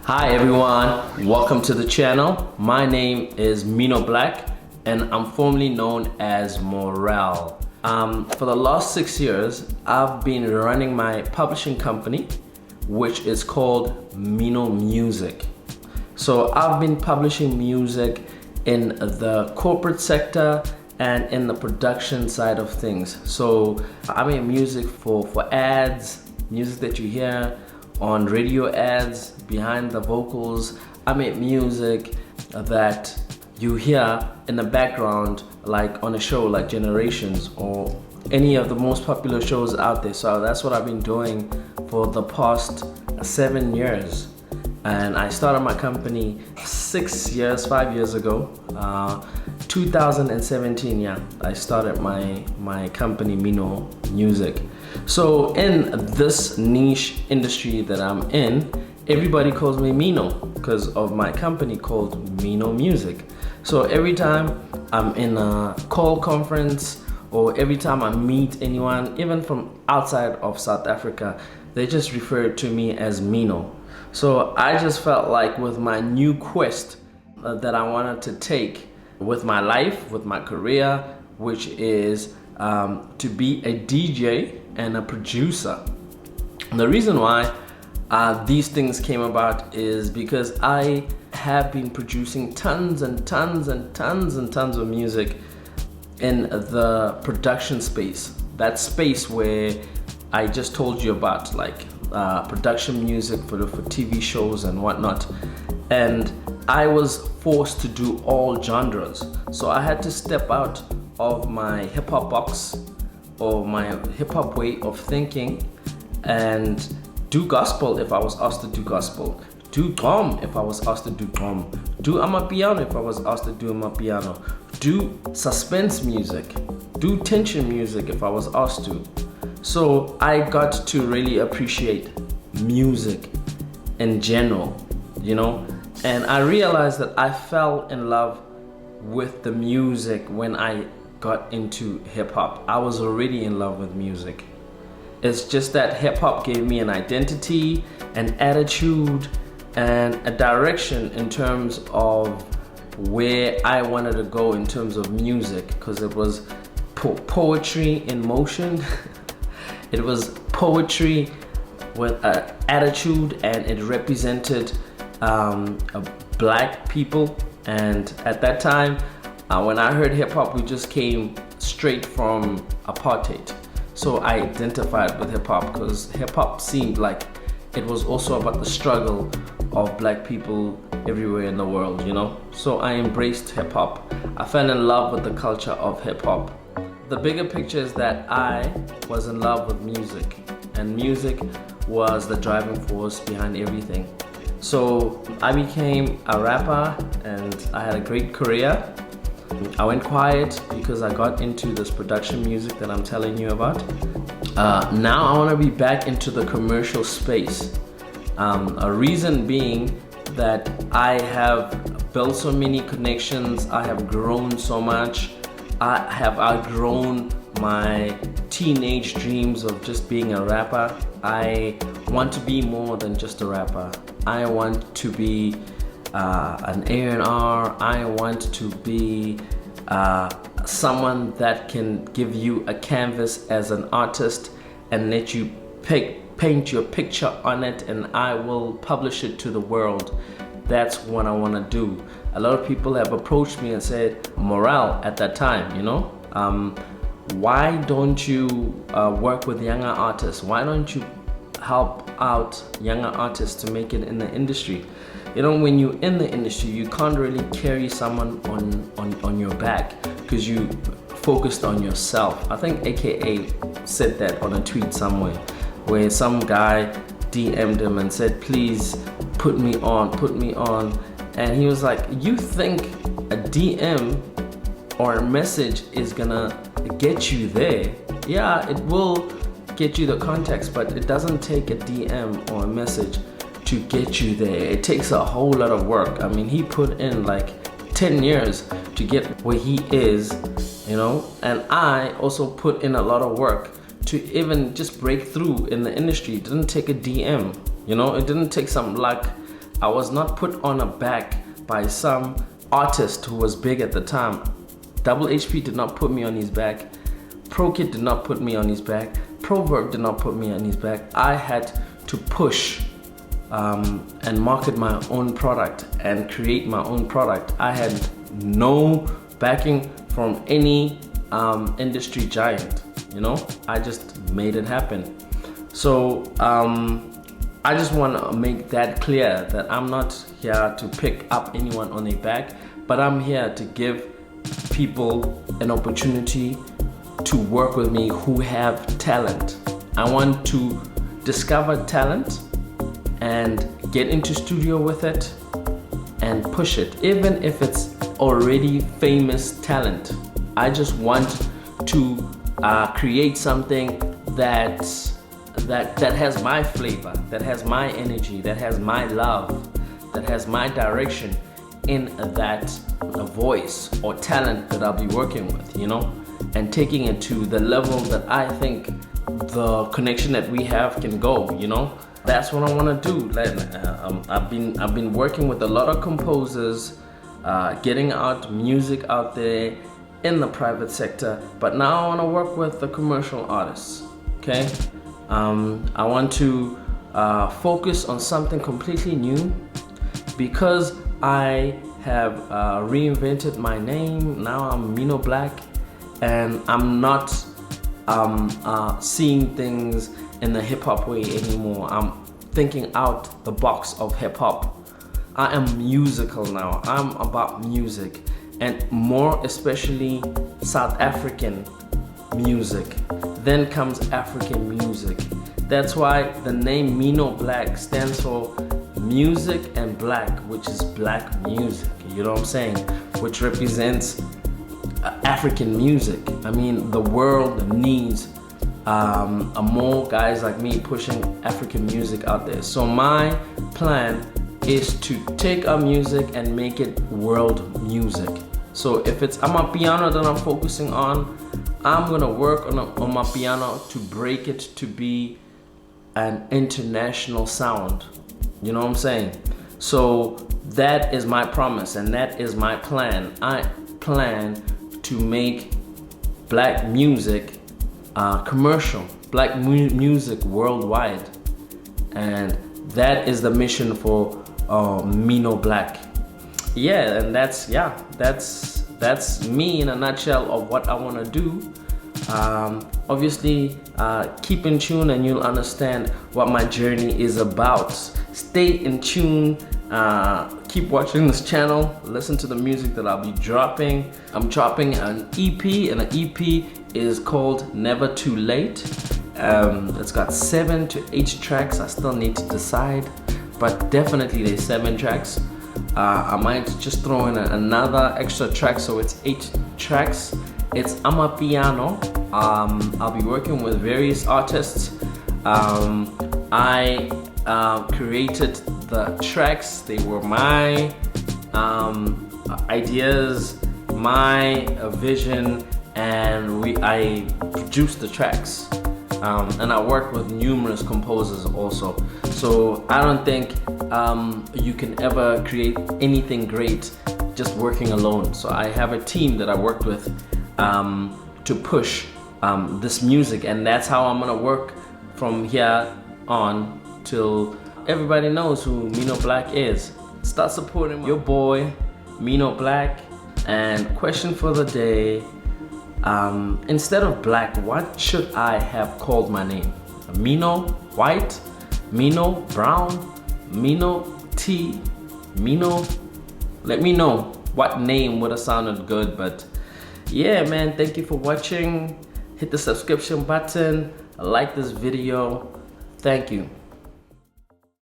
Hi everyone, welcome to the channel. My name is Mino Black and I'm formerly known as Morel. For the last 6 years, I've been running my publishing company, which is called Mino Music. So I've been publishing music in the corporate sector and in the production side of things. So I make music for ads, music that you hear on radio ads, behind the vocals. I make music that you hear in the background, like on a show like Generations or any of the most popular shows out there. So that's what I've been doing for the past 7 years. And I started my company 5 years ago. 2017, yeah, I started my company Mino Music. So in this niche industry that I'm in, everybody calls me Mino because of my company called Mino Music. So every time I'm in a call conference or every time I meet anyone, even from outside of South Africa, they just refer to me as Mino. So I just felt like with my new quest that I wanted to take with my life, with my career, which is to be a DJ and a producer. And the reason why these things came about is because I have been producing tons and tons and tons and tons of music in the production space. That space where I just told you about, like production music for TV shows and whatnot. And I was forced to do all genres. So I had to step out of my hip hop box or my hip hop way of thinking and do gospel if I was asked to do gospel, do drum if I was asked to do drum, do Amapiano if I was asked to do Amapiano, do suspense music, do tension music if I was asked to. So I got to really appreciate music in general, you know, and I realized that I fell in love with the music when I got into hip hop. I was already in love with music. It's just that hip hop gave me an identity, an attitude, and a direction in terms of where I wanted to go in terms of music, because it was poetry in motion. It was poetry with an attitude, and it represented black people. And at that time, when I heard hip hop, we just came straight from apartheid. So I identified with hip hop because hip hop seemed like it was also about the struggle of black people everywhere in the world, you know? So I embraced hip hop. I fell in love with the culture of hip hop. The bigger picture is that I was in love with music, and music was the driving force behind everything. So I became a rapper and I had a great career. I went quiet because I got into this production music that I'm telling you about. Now I want to be back into the commercial space. A reason being that I have built so many connections, I have grown so much, I have outgrown my teenage dreams of just being a rapper. I want to be more than just a rapper. I want to be an A&R. I want to be someone that can give you a canvas as an artist and let you paint your picture on it, and I will publish it to the world. That's what I want to do. A lot of people have approached me and said, Morel, at that time, you know, why don't you work with younger artists? Why don't you help out younger artists to make it in the industry? You know, when you're in the industry, you can't really carry someone on your back because you focused on yourself. I think AKA said that on a tweet somewhere where some guy DM'd him and said, please put me on. And he was like, you think a DM or a message is gonna get you there? Yeah, it will get you the context, but it doesn't take a DM or a message to get you there. It takes a whole lot of work. I mean, he put in like 10 years to get where he is, you know, and I also put in a lot of work to even just break through in the industry. It didn't take a DM, you know, it didn't take some luck. I was not put on a back by some artist who was big at the time. Double HP did not put me on his back. Pro Kid did not put me on his back. Proverb did not put me on his back. I had to push and market my own product and create my own product. I had no backing from any industry giant, you know. I just made it happen. So I just want to make that clear that I'm not here to pick up anyone on their back, but I'm here to give people an opportunity to work with me who have talent. I want to discover talent and get into studio with it and push it, even if it's already famous talent. I just want to create something that has my flavor, that has my energy, that has my love, that has my direction in that voice or talent that I'll be working with, you know, and taking it to the level that I think the connection that we have can go, you know. That's what I want to do. Like, I've been working with a lot of composers, getting out music out there in the private sector, but now I want to work with the commercial artists. Okay, I want to focus on something completely new because I have reinvented my name. Now I'm Mino Black, and I'm not seeing things in the hip-hop way anymore. I'm thinking out the box of hip-hop. I am musical now. I'm about music, and more especially South African music. Then comes African music. That's why the name Mino Black stands for music and black, which is black music, you know what I'm saying? Which represents African music. I mean, the world needs more guys like me pushing African music out there. So my plan is to take our music and make it world music. So if it's Amapiano that I'm focusing on, I'm gonna work on my piano to break it to be an international sound. You know what I'm saying? So that is my promise and that is my plan. I plan to make black music commercial, black music worldwide, and that is the mission for Mino Black. Yeah, and that's me in a nutshell of what I want to do. Obviously, keep in tune and you'll understand what my journey is about. Stay in tune, keep watching this channel, listen to the music that I'll be dropping. I'm dropping an EP, and the EP is called Never Too Late. It's got 7 to 8 tracks. I still need to decide, but definitely there's 7 tracks. I might just throw in another extra track, so it's 8 tracks. It's Amapiano. I'll be working with various artists. I created the tracks. They were my ideas, my vision, and I produced the tracks. And I worked with numerous composers also. So I don't think you can ever create anything great just working alone. So I have a team that I worked with to push this music, and that's how I'm gonna work from here on till everybody knows who Mino Black is. Start supporting your boy Mino Black. And question for the day, instead of black, what should I have called my name? Mino White, Mino Brown, Mino T, Mino? Let me know what name would have sounded good. But yeah, man, thank you for watching. Hit the subscription button, like this video. Thank you.